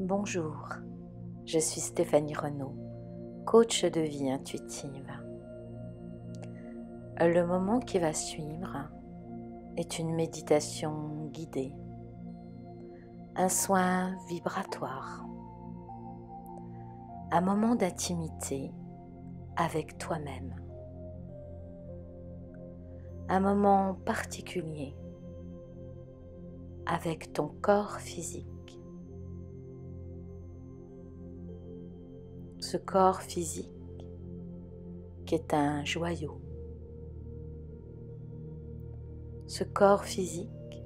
Bonjour, je suis Stéphanie Renaud, coach de vie intuitive. Le moment qui va suivre est une méditation guidée, un soin vibratoire, un moment d'intimité avec toi-même, un moment particulier avec ton corps physique. Ce corps physique qui est un joyau. Ce corps physique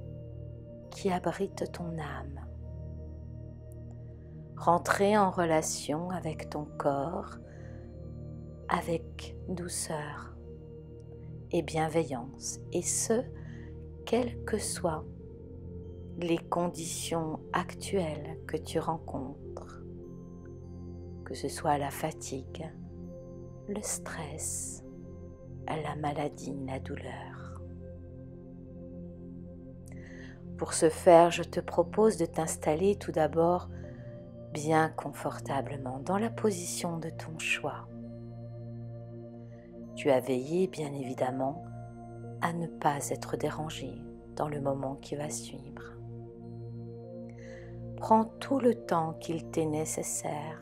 qui abrite ton âme. Rentrer en relation avec ton corps avec douceur et bienveillance, et ce, quelles que soient les conditions actuelles que tu rencontres, que ce soit la fatigue, le stress, la maladie, la douleur. Pour ce faire, je te propose de t'installer tout d'abord bien confortablement dans la position de ton choix. Tu as veillé bien évidemment à ne pas être dérangé dans le moment qui va suivre. Prends tout le temps qu'il t'est nécessaire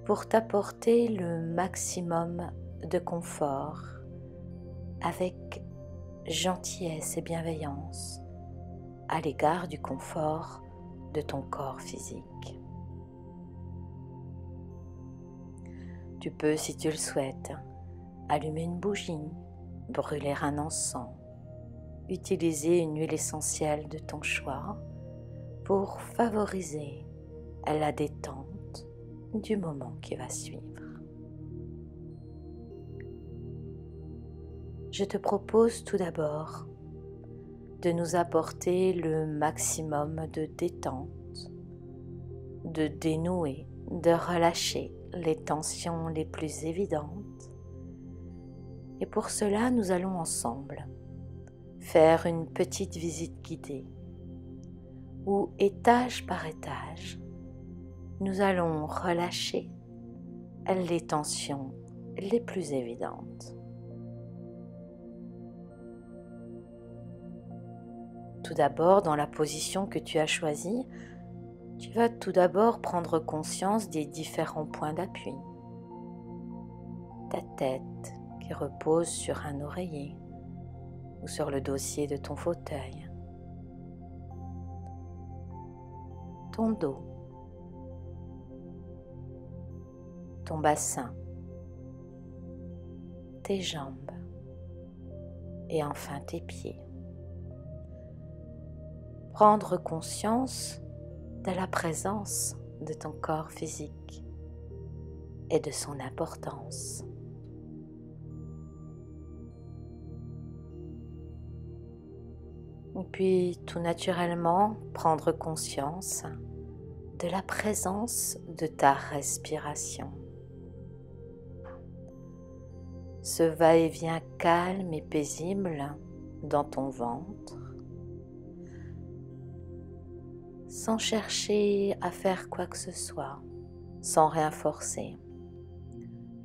pour t'apporter le maximum de confort avec gentillesse et bienveillance à l'égard du confort de ton corps physique. Tu peux, si tu le souhaites, allumer une bougie, brûler un encens, utiliser une huile essentielle de ton choix pour favoriser la détente du moment qui va suivre. Je te propose tout d'abord de nous apporter le maximum de détente, de dénouer, de relâcher les tensions les plus évidentes. Et pour cela, nous allons ensemble faire une petite visite guidée où, étage par étage, nous allons relâcher les tensions les plus évidentes. Tout d'abord, dans la position que tu as choisie, tu vas tout d'abord prendre conscience des différents points d'appui. Ta tête qui repose sur un oreiller ou sur le dossier de ton fauteuil. Ton dos. Ton bassin, tes jambes et enfin tes pieds. Prendre conscience de la présence de ton corps physique et de son importance. Et puis tout naturellement prendre conscience de la présence de ta respiration. Ce va-et-vient calme et paisible dans ton ventre, sans chercher à faire quoi que ce soit, sans rien forcer.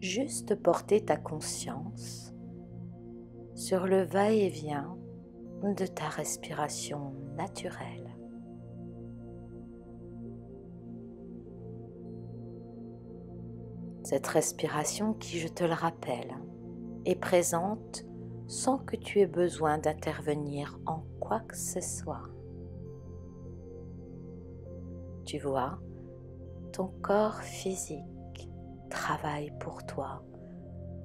Juste porter ta conscience sur le va-et-vient de ta respiration naturelle. Cette respiration qui, je te le rappelle, est présente sans que tu aies besoin d'intervenir en quoi que ce soit. Tu vois, ton corps physique travaille pour toi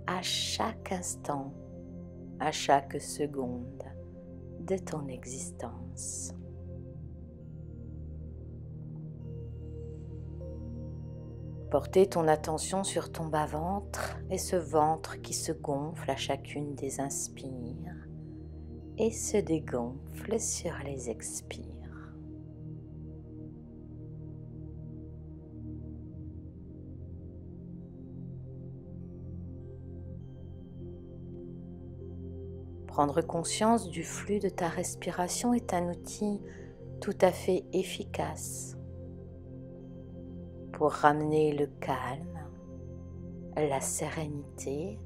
à chaque instant, à chaque seconde de ton existence. Porter ton attention sur ton bas-ventre et ce ventre qui se gonfle à chacune des inspires et se dégonfle sur les expires. Prendre conscience du flux de ta respiration est un outil tout à fait efficace pour ramener le calme, la sérénité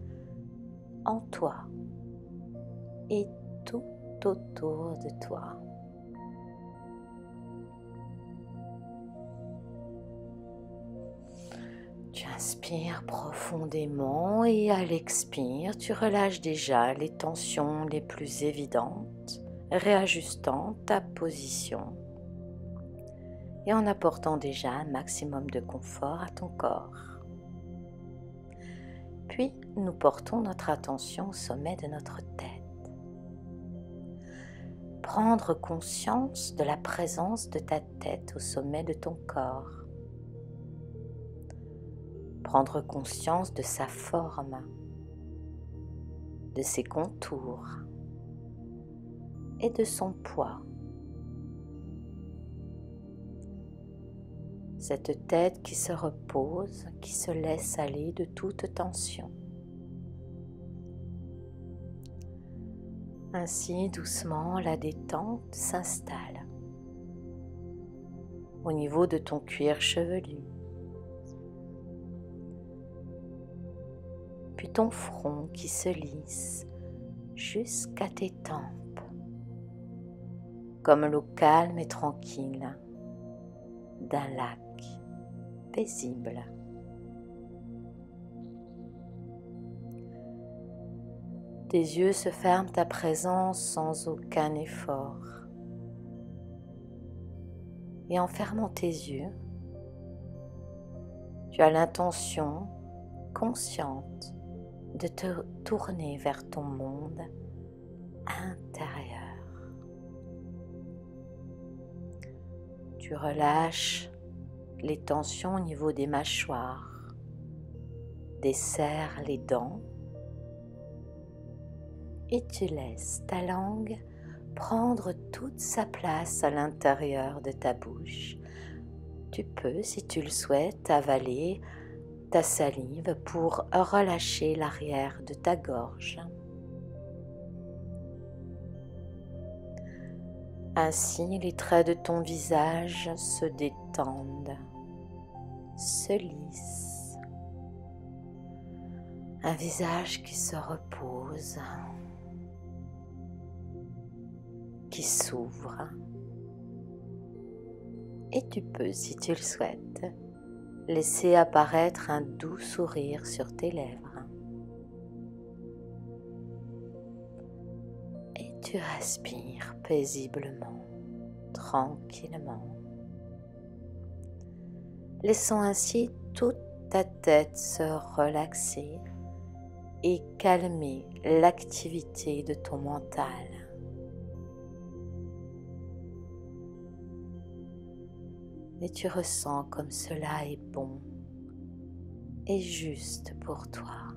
en toi et tout autour de toi. Tu inspires profondément et à l'expire, tu relâches déjà les tensions les plus évidentes, réajustant ta position et en apportant déjà un maximum de confort à ton corps. Puis, nous portons notre attention au sommet de notre tête. Prendre conscience de la présence de ta tête au sommet de ton corps. Prendre conscience de sa forme, de ses contours et de son poids. Cette tête qui se repose, qui se laisse aller de toute tension. Ainsi, doucement, la détente s'installe au niveau de ton cuir chevelu. Puis ton front qui se lisse jusqu'à tes tempes, comme l'eau calme et tranquille d'un lac paisible. Tes yeux se ferment à présent sans aucun effort. Et en fermant tes yeux, tu as l'intention consciente de te tourner vers ton monde intérieur. Tu relâches les tensions au niveau des mâchoires, desserres les dents et tu laisses ta langue prendre toute sa place à l'intérieur de ta bouche. Tu peux, si tu le souhaites, avaler ta salive pour relâcher l'arrière de ta gorge. Ainsi, les traits de ton visage se détendent, se lissent. Un visage qui se repose, qui s'ouvre. Et tu peux, si tu le souhaites, laisser apparaître un doux sourire sur tes lèvres. Et tu respires paisiblement, tranquillement, laissant ainsi toute ta tête se relaxer et calmer l'activité de ton mental. Et tu ressens comme cela est bon et juste pour toi.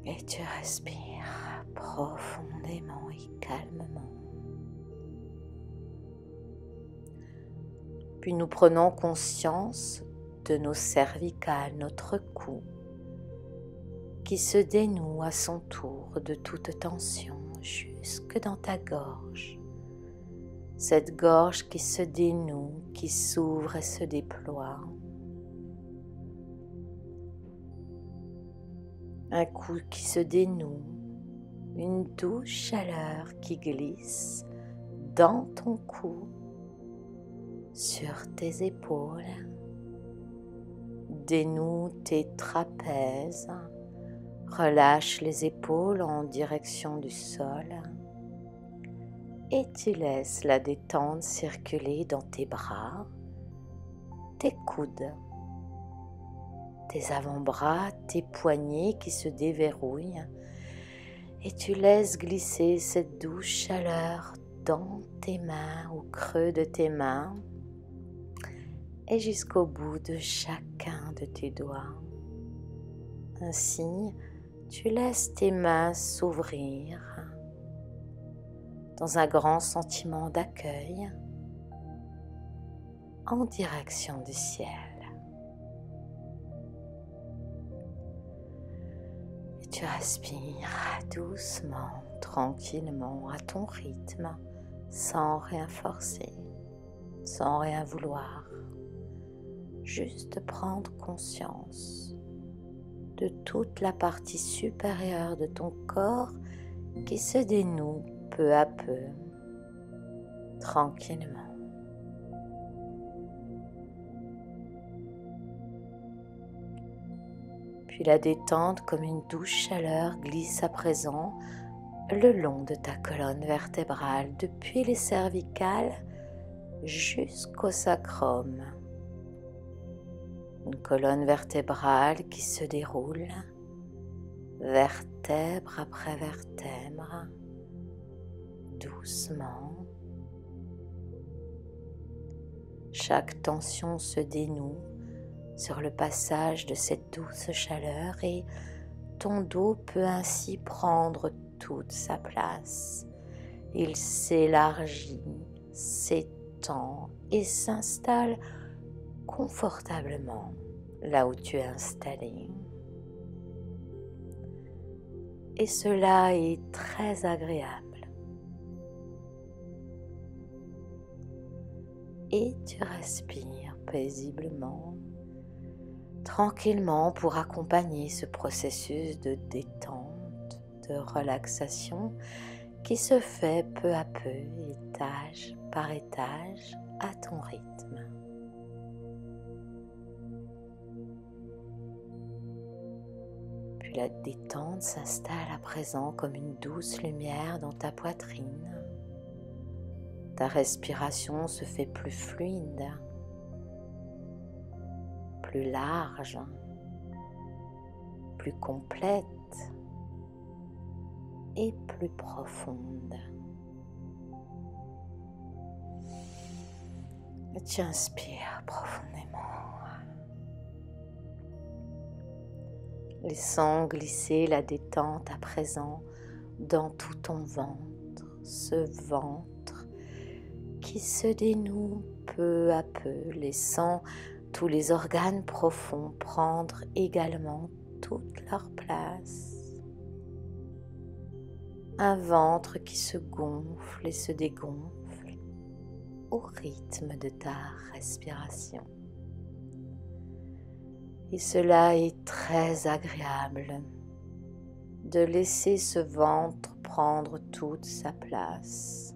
Et tu respires profondément et calmement. Puis nous prenons conscience de nos cervicales, notre cou, qui se dénoue à son tour de toute tension jusque dans ta gorge. Cette gorge qui se dénoue, qui s'ouvre et se déploie. Un cou qui se dénoue, une douce chaleur qui glisse dans ton cou, sur tes épaules. Dénoue tes trapèzes, relâche les épaules en direction du sol et tu laisses la détente circuler dans tes bras, tes coudes, tes avant-bras, tes poignets qui se déverrouillent et tu laisses glisser cette douce chaleur dans tes mains, au creux de tes mains et jusqu'au bout de chacun de tes doigts. Ainsi, tu laisses tes mains s'ouvrir dans un grand sentiment d'accueil en direction du ciel. Et tu respires doucement, tranquillement, à ton rythme, sans rien forcer, sans rien vouloir. Juste prendre conscience de toute la partie supérieure de ton corps qui se dénoue peu à peu, tranquillement. Puis la détente comme une douce chaleur glisse à présent le long de ta colonne vertébrale, depuis les cervicales jusqu'au sacrum. Une colonne vertébrale qui se déroule, vertèbre après vertèbre, doucement. Chaque tension se dénoue sur le passage de cette douce chaleur et ton dos peut ainsi prendre toute sa place. Il s'élargit, s'étend et s'installe confortablement là où tu es installé. Et cela est très agréable. Et tu respires paisiblement, tranquillement pour accompagner ce processus de détente, de relaxation qui se fait peu à peu, étage par étage, à ton rythme. Puis la détente s'installe à présent comme une douce lumière dans ta poitrine. Ta respiration se fait plus fluide, plus large, plus complète et plus profonde. Et tu inspires profondément, laissant glisser la détente à présent dans tout ton ventre, ce ventre qui se dénoue peu à peu, laissant tous les organes profonds prendre également toute leur place. Un ventre qui se gonfle et se dégonfle au rythme de ta respiration. Et cela est très agréable de laisser ce ventre prendre toute sa place,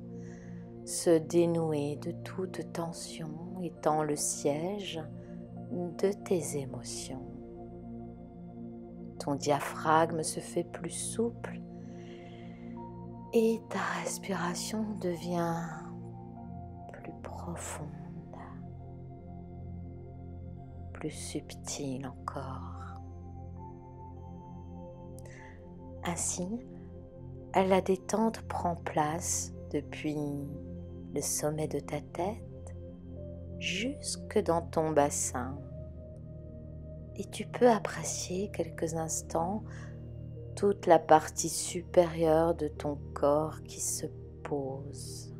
se dénouer de toute tension, étant le siège de tes émotions. Ton diaphragme se fait plus souple et ta respiration devient plus profonde, plus subtile encore. Ainsi, la détente prend place depuis le sommet de ta tête jusque dans ton bassin. Et tu peux apprécier quelques instants toute la partie supérieure de ton corps qui se pose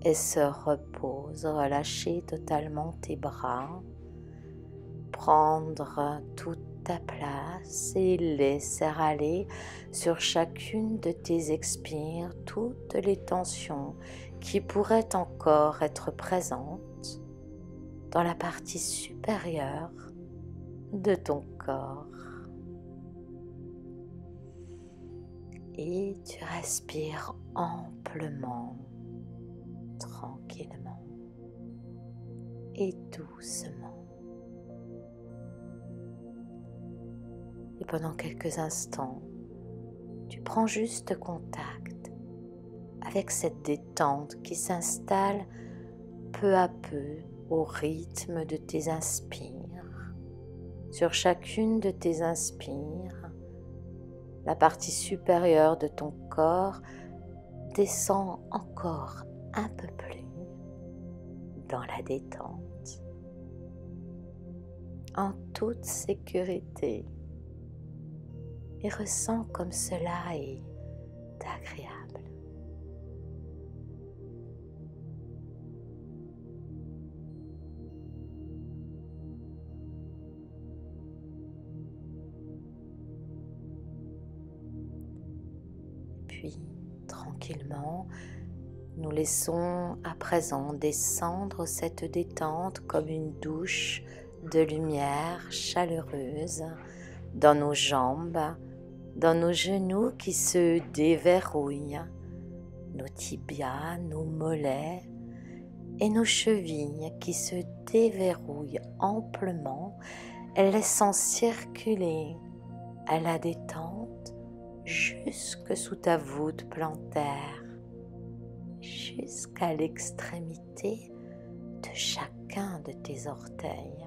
et se repose. Relâcher totalement tes bras, prendre toute ta place et laisser aller sur chacune de tes expires toutes les tensions qui pourraient encore être présentes dans la partie supérieure de ton corps. Et tu respires amplement, tranquillement et doucement. Et pendant quelques instants, tu prends juste contact avec cette détente qui s'installe peu à peu au rythme de tes inspires. Sur chacune de tes inspires, la partie supérieure de ton corps descend encore un peu plus dans la détente, en toute sécurité, et ressens comme cela est agréable. Puis, tranquillement, Nous laissons à présent descendre cette détente comme une douche de lumière chaleureuse dans nos jambes, dans nos genoux qui se déverrouillent, nos tibias, nos mollets et nos chevilles qui se déverrouillent amplement, laissant circuler à la détente jusque sous ta voûte plantaire, jusqu'à l'extrémité de chacun de tes orteils.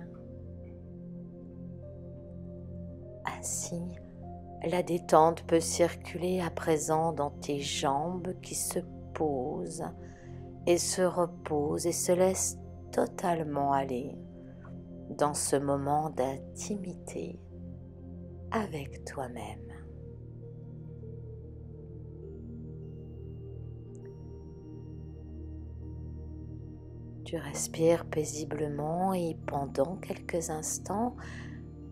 Ainsi, la détente peut circuler à présent dans tes jambes qui se posent et se reposent et se laissent totalement aller dans ce moment d'intimité avec toi-même. Tu respires paisiblement et pendant quelques instants,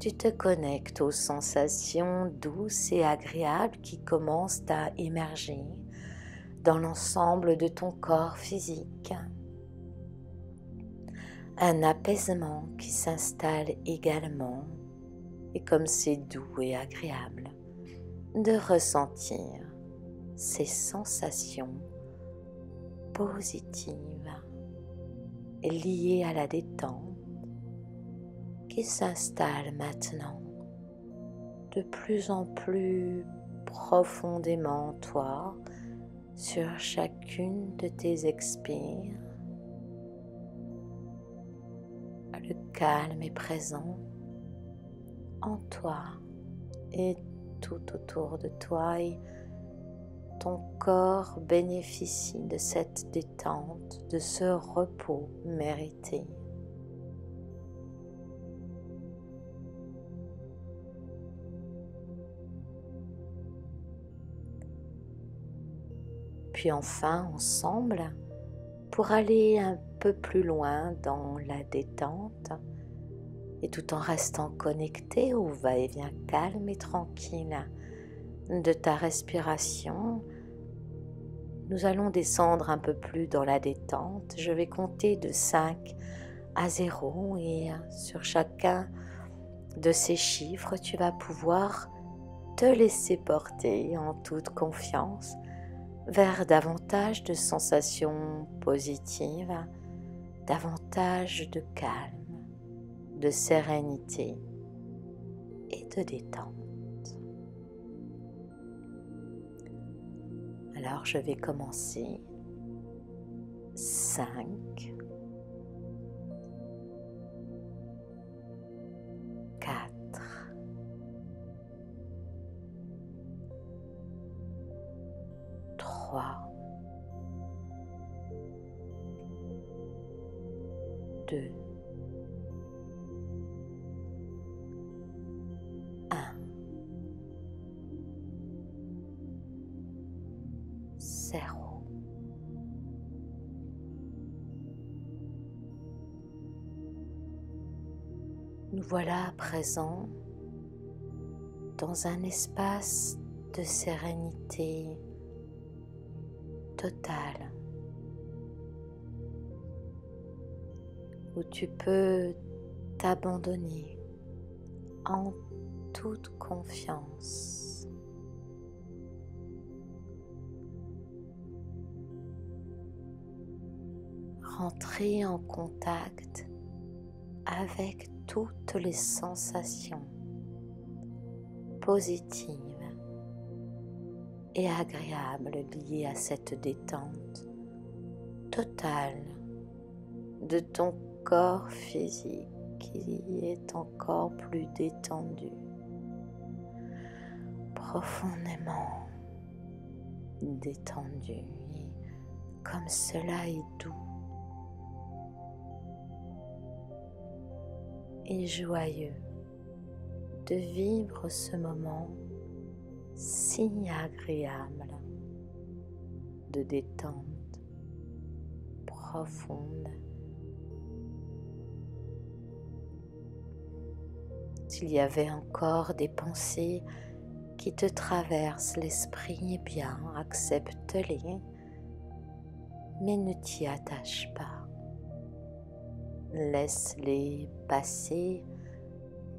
tu te connectes aux sensations douces et agréables qui commencent à émerger dans l'ensemble de ton corps physique. Un apaisement qui s'installe également, et comme c'est doux et agréable de ressentir ces sensations positives liées à la détente qui s'installe maintenant de plus en plus profondément en toi sur chacune de tes expires. Le calme est présent en toi et tout autour de toi et ton corps bénéficie de cette détente, de ce repos mérité. Puis enfin, ensemble, pour aller un peu plus loin dans la détente, et tout en restant connecté au va-et-vient calme et tranquille de ta respiration, nous allons descendre un peu plus dans la détente. Je vais compter de 5 à 0 et sur chacun de ces chiffres, tu vas pouvoir te laisser porter en toute confiance vers davantage de sensations positives, davantage de calme, de sérénité et de détente. Alors je vais commencer. 5, 4, 3, 2, 1, 0. Nous voilà à présent dans un espace de sérénité totale où tu peux t'abandonner en toute confiance. Rentrer en contact avec toutes les sensations positives et agréables liées à cette détente totale de ton corps physique qui est encore plus détendu, profondément détendu, et comme cela est doux et joyeux de vivre ce moment si agréable de détente profonde. S'il y avait encore des pensées qui te traversent l'esprit, eh bien, accepte-les. mais ne t'y attache pas. Laisse-les passer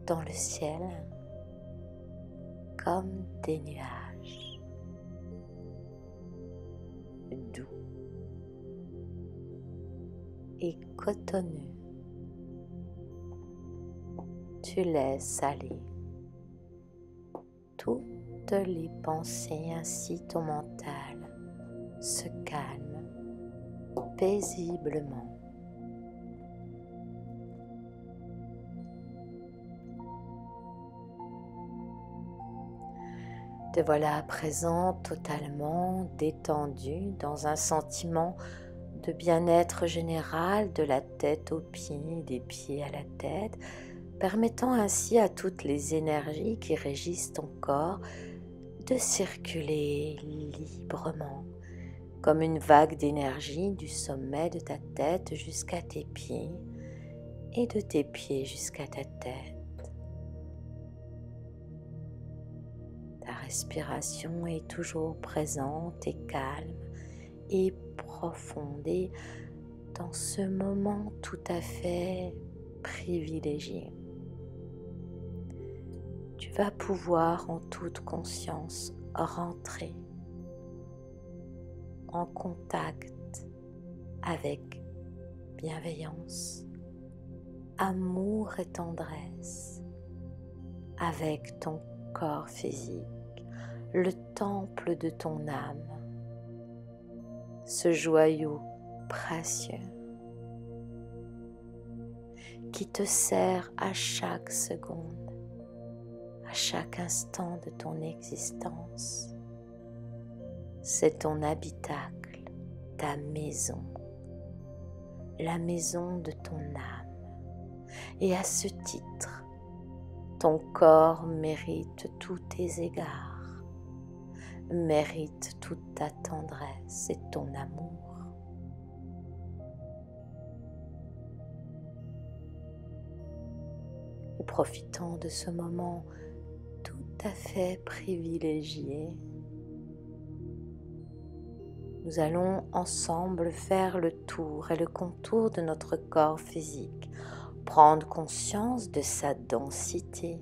dans le ciel comme des nuages doux et cotonneux. Tu laisses aller toutes les pensées, ainsi ton mental se calme paisiblement. Te voilà à présent totalement détendu dans un sentiment de bien-être général de la tête aux pieds, des pieds à la tête, permettant ainsi à toutes les énergies qui régissent ton corps de circuler librement, comme une vague d'énergie du sommet de ta tête jusqu'à tes pieds et de tes pieds jusqu'à ta tête. Ta respiration est toujours présente et calme et profonde et dans ce moment tout à fait privilégié. Tu vas pouvoir en toute conscience rentrer en contact avec bienveillance, amour et tendresse avec ton corps physique, le temple de ton âme, ce joyau précieux qui te sert à chaque seconde, à chaque instant de ton existence. C'est ton habitacle, ta maison, la maison de ton âme. Et à ce titre, ton corps mérite tous tes égards, mérite toute ta tendresse et ton amour. Et profitant de ce moment tout à fait privilégié, nous allons ensemble faire le tour et le contour de notre corps physique, prendre conscience de sa densité,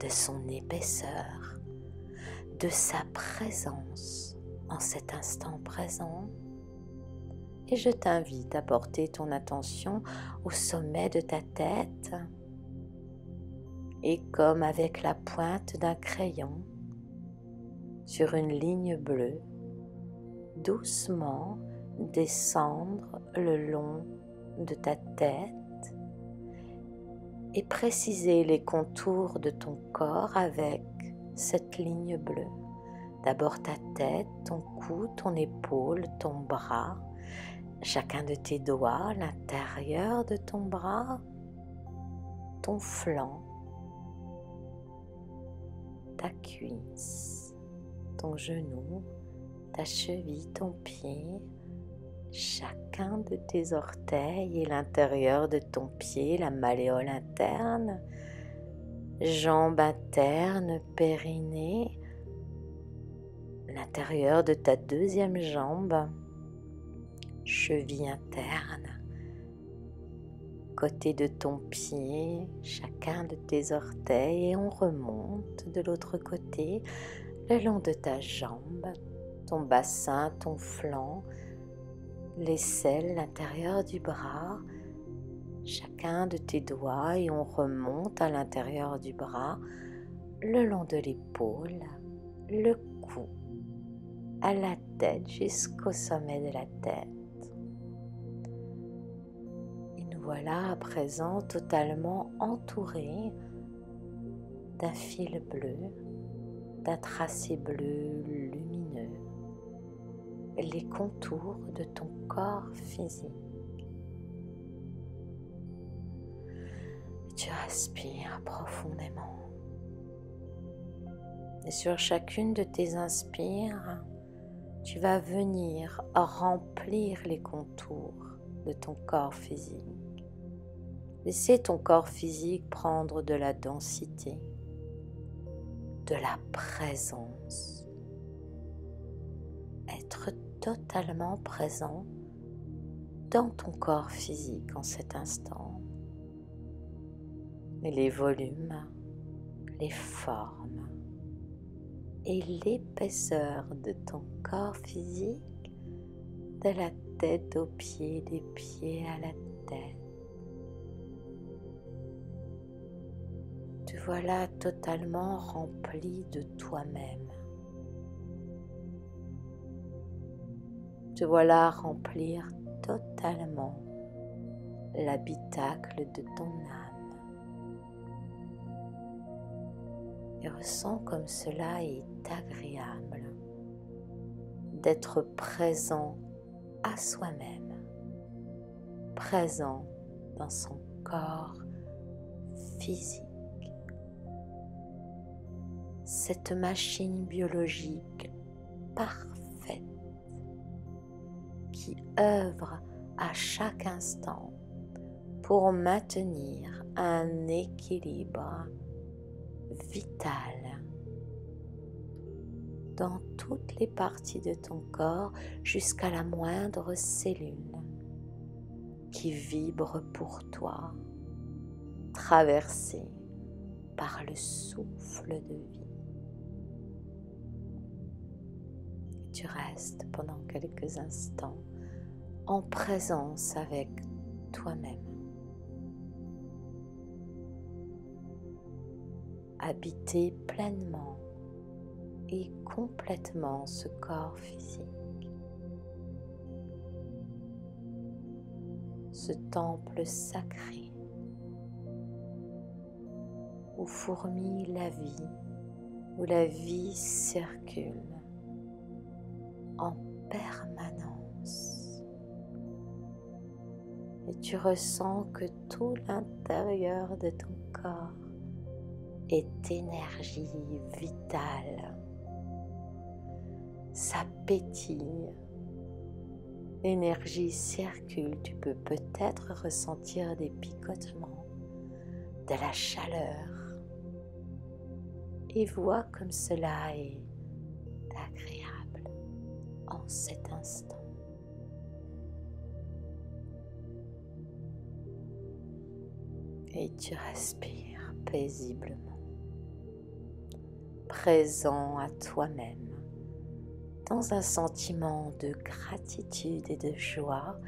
de son épaisseur, de sa présence en cet instant présent. Et je t'invite à porter ton attention au sommet de ta tête et comme avec la pointe d'un crayon sur une ligne bleue, doucement descendre le long de ta tête et préciser les contours de ton corps avec cette ligne bleue. D'abord ta tête, ton cou, ton épaule, ton bras, chacun de tes doigts, l'intérieur de ton bras, ton flanc, ta cuisse, ton genou, ta cheville, ton pied, chacun de tes orteils et l'intérieur de ton pied, la malléole interne, jambe interne, périnée, l'intérieur de ta deuxième jambe, cheville interne, côté de ton pied, chacun de tes orteils et on remonte de l'autre côté, le long de ta jambe, ton bassin, ton flanc, l'aisselle, l'intérieur du bras, chacun de tes doigts et on remonte à l'intérieur du bras, le long de l'épaule, le cou, à la tête jusqu'au sommet de la tête. Et nous voilà à présent totalement entourés d'un fil bleu, d'un tracé bleu lumineux, les contours de ton corps physique. Tu respires profondément. Et sur chacune de tes inspires, tu vas venir remplir les contours de ton corps physique. Laissez ton corps physique prendre de la densité, de la présence, être d'être totalement présent dans ton corps physique en cet instant. Et les volumes, les formes et l'épaisseur de ton corps physique, de la tête aux pieds, des pieds à la tête. Te voilà totalement rempli de toi-même. Te voilà remplir totalement l'habitacle de ton âme. Et ressens comme cela est agréable d'être présent à soi-même, présent dans son corps physique. Cette machine biologique parfaite qui œuvre à chaque instant pour maintenir un équilibre vital dans toutes les parties de ton corps jusqu'à la moindre cellule qui vibre pour toi, traversée par le souffle de vie. Tu restes pendant quelques instants en présence avec toi-même. Habiter pleinement et complètement ce corps physique. Ce temple sacré où fourmille la vie, où la vie circule en permanence. Et tu ressens que tout l'intérieur de ton corps est énergie vitale. Ça pétille. L'énergie circule. Tu peux peut-être ressentir des picotements, de la chaleur. Et vois comme cela est agréable en cet instant. Et tu respires paisiblement, présent à toi-même, dans un sentiment de gratitude et de joie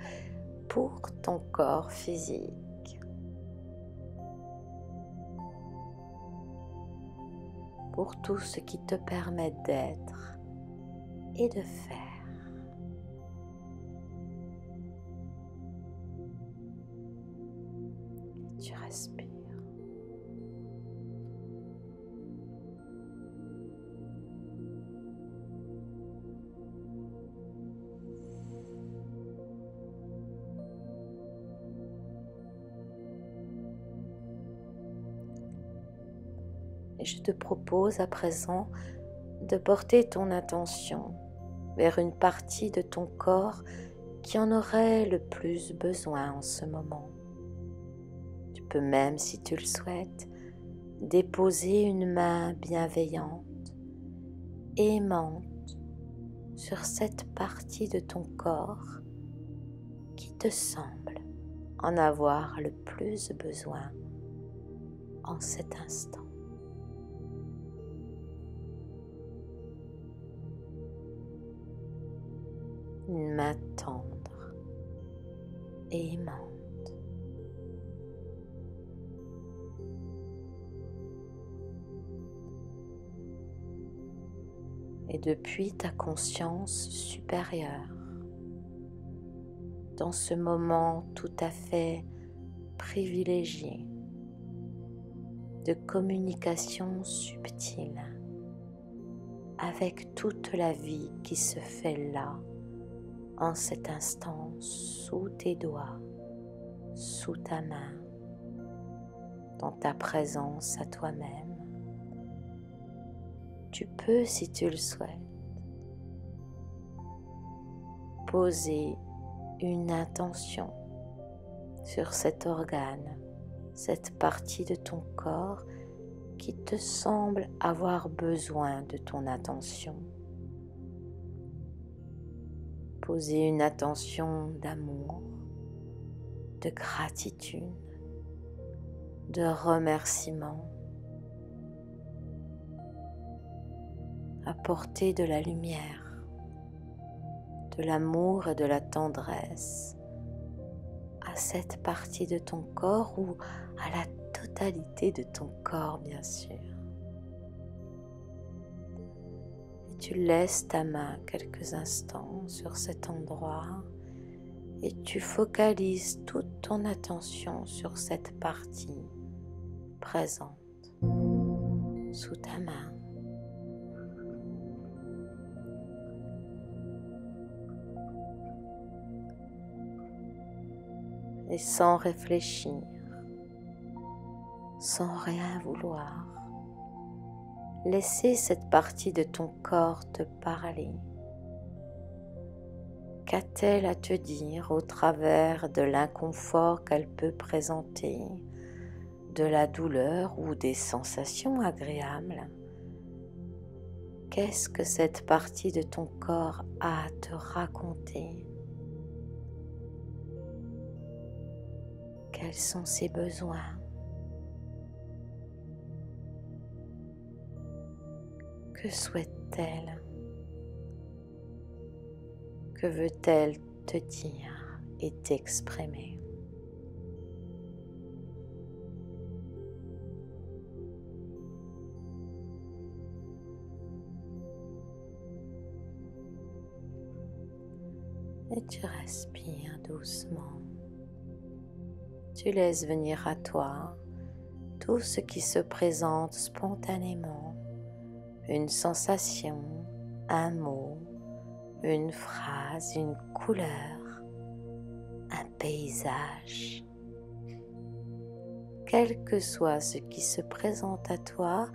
pour ton corps physique, pour tout ce qui te permet d'être et de faire. Et tu respires. Et je te propose à présent de porter ton attention vers une partie de ton corps qui en aurait le plus besoin en ce moment. Tu peux même, si tu le souhaites, déposer une main bienveillante, aimante sur cette partie de ton corps qui te semble en avoir le plus besoin en cet instant. Une main tendre et aimante. Et depuis ta conscience supérieure, dans ce moment tout à fait privilégié de communication subtile avec toute la vie qui se fait là, en cet instant, sous tes doigts, sous ta main, dans ta présence à toi-même. Tu peux, si tu le souhaites, poser une intention sur cet organe, cette partie de ton corps qui te semble avoir besoin de ton attention. Poser une attention d'amour, de gratitude, de remerciement. Apporter de la lumière, de l'amour et de la tendresse à cette partie de ton corps ou à la totalité de ton corps, bien sûr. Et tu laisses ta main quelques instants sur cet endroit et tu focalises toute ton attention sur cette partie présente sous ta main. Et sans réfléchir, sans rien vouloir, laisser cette partie de ton corps te parler. Qu'a-t-elle à te dire au travers de l'inconfort qu'elle peut présenter, de la douleur ou des sensations agréables? Qu'est-ce que cette partie de ton corps a à te raconter? Quels sont ses besoins? Que souhaite-t-elle? Que veut-elle te dire et t'exprimer? Et tu respires doucement. Tu laisses venir à toi tout ce qui se présente spontanément, une sensation, un mot, une phrase, une couleur, un paysage. Quel que soit ce qui se présente à toi,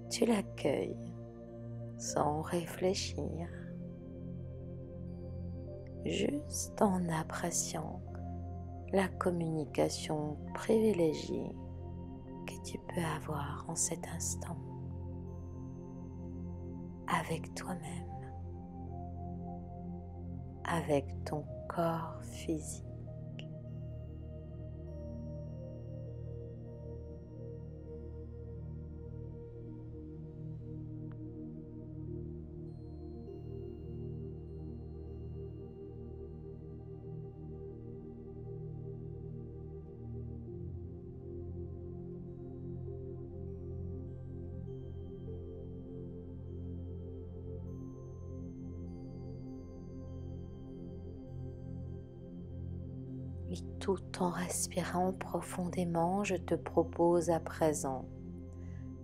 tu l'accueilles sans réfléchir, juste en appréciant la communication privilégiée que tu peux avoir en cet instant avec toi-même, avec ton corps physique. Et tout en respirant profondément, je te propose à présent,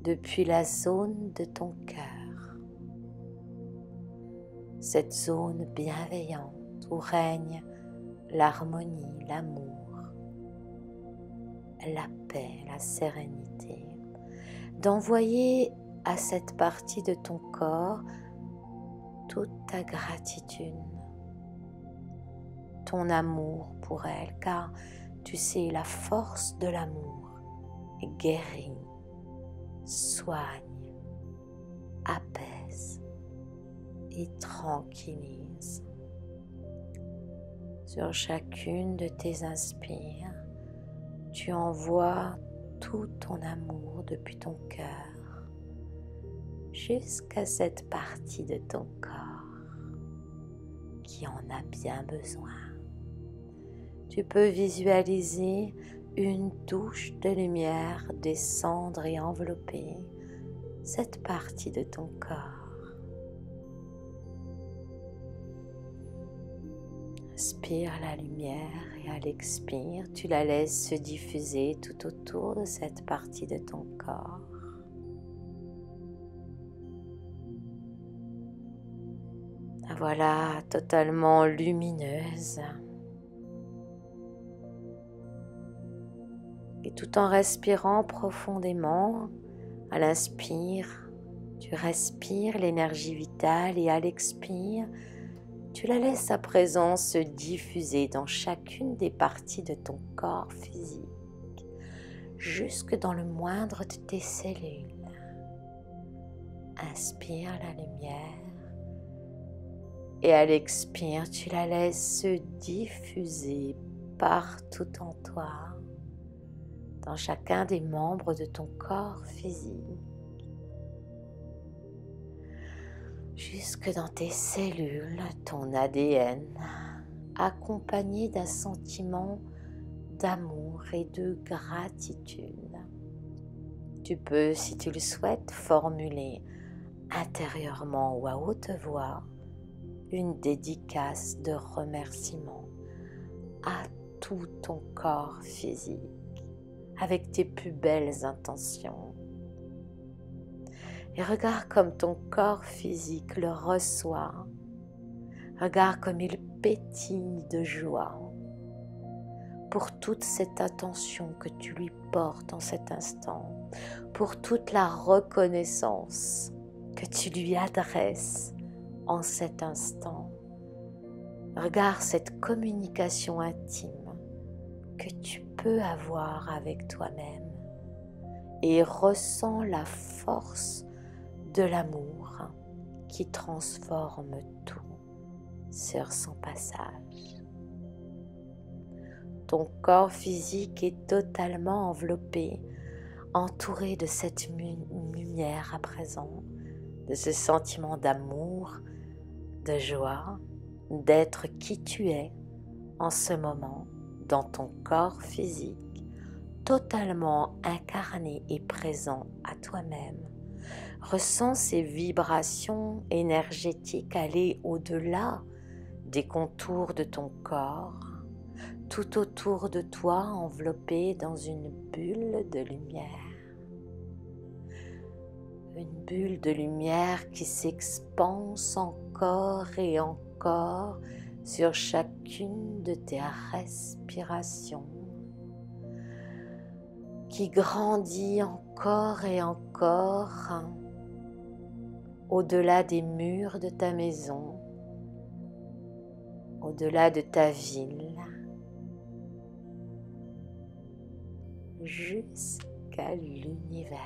depuis la zone de ton cœur, cette zone bienveillante où règne l'harmonie, l'amour, la paix, la sérénité, d'envoyer à cette partie de ton corps toute ta gratitude, ton amour pour elle, car tu sais, la force de l'amour guérit, soigne, apaise et tranquillise. Sur chacune de tes inspires, tu envoies tout ton amour depuis ton cœur jusqu'à cette partie de ton corps qui en a bien besoin. Tu peux visualiser une douche de lumière descendre et envelopper cette partie de ton corps. Inspire la lumière et à l'expire, tu la laisses se diffuser tout autour de cette partie de ton corps. La voilà totalement lumineuse. Et tout en respirant profondément, à l'inspire, tu respires l'énergie vitale et à l'expire, tu la laisses à présent se diffuser dans chacune des parties de ton corps physique, jusque dans le moindre de tes cellules. Inspire la lumière Et à l'expire, tu la laisses se diffuser partout en toi, dans chacun des membres de ton corps physique, jusque dans tes cellules, ton ADN, accompagné d'un sentiment d'amour et de gratitude. Tu peux, si tu le souhaites, formuler intérieurement ou à haute voix une dédicace de remerciement à tout ton corps physique avec tes plus belles intentions. Et regarde comme ton corps physique le reçoit. Regarde comme il pétille de joie pour toute cette attention que tu lui portes en cet instant, pour toute la reconnaissance que tu lui adresses en cet instant. Regarde cette communication intime que tu peux avoir avec toi-même et ressens la force de l'amour qui transforme tout sur son passage. Ton corps physique est totalement enveloppé, entouré de cette lumière à présent, de ce sentiment d'amour, de joie, d'être qui tu es en ce moment dans ton corps physique, totalement incarné et présent à toi-même. Ressens ces vibrations énergétiques aller au-delà des contours de ton corps, tout autour de toi enveloppé dans une bulle de lumière. Une bulle de lumière qui s'expanse encore et encore sur chacune de tes respirations, qui grandit encore et encore au-delà des murs de ta maison, au-delà de ta ville, jusqu'à l'univers.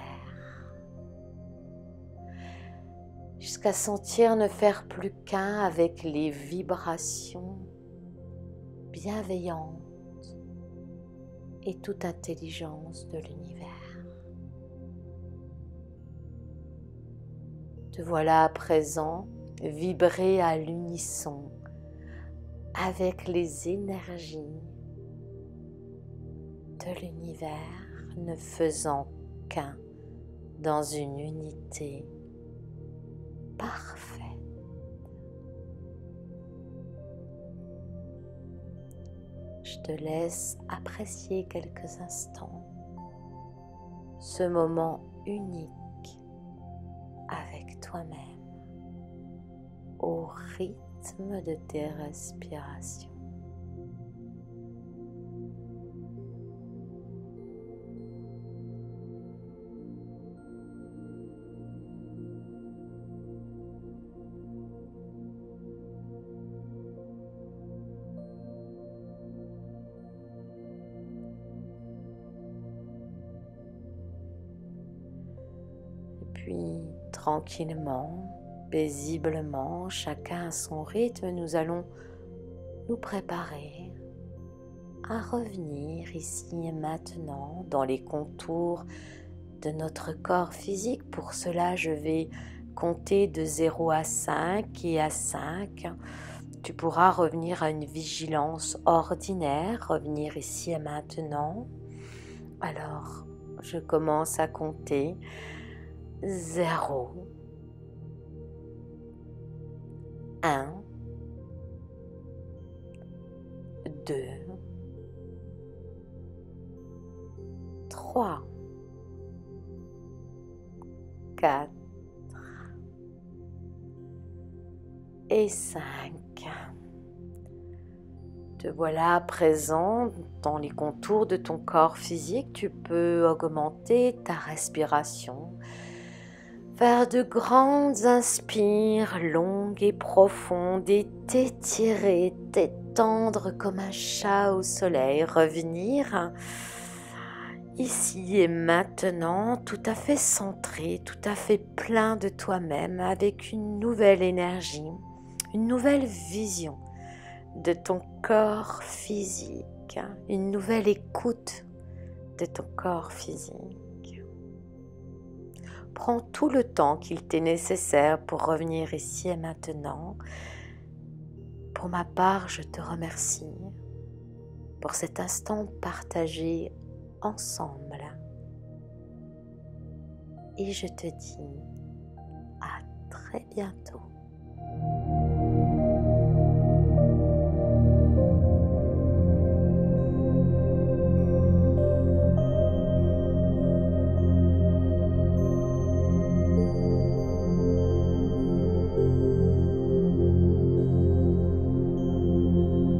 Jusqu'à sentir ne faire plus qu'un avec les vibrations bienveillantes et toute intelligence de l'univers. Te voilà à présent vibrer à l'unisson avec les énergies de l'univers, ne faisant qu'un dans une unité parfaite. Je te laisse apprécier quelques instants ce moment unique avec toi-même au rythme de tes respirations. Puis tranquillement, paisiblement, chacun à son rythme, nous allons nous préparer à revenir ici et maintenant dans les contours de notre corps physique. Pour cela, je vais compter de 0 à 5 et à 5, tu pourras revenir à une vigilance ordinaire, revenir ici et maintenant. Alors, je commence à compter. 0, 1, 2, 3, 4 et 5. Te voilà présent dans les contours de ton corps physique. Tu peux augmenter ta respiration. Faire de grandes inspires longues et profondes et t'étirer, t'étendre comme un chat au soleil. Revenir ici et maintenant tout à fait centré, tout à fait plein de toi-même avec une nouvelle énergie, une nouvelle vision de ton corps physique, une nouvelle écoute de ton corps physique. Prends tout le temps qu'il t'est nécessaire pour revenir ici et maintenant. Pour ma part, je te remercie pour cet instant partagé ensemble. Et je te dis à très bientôt.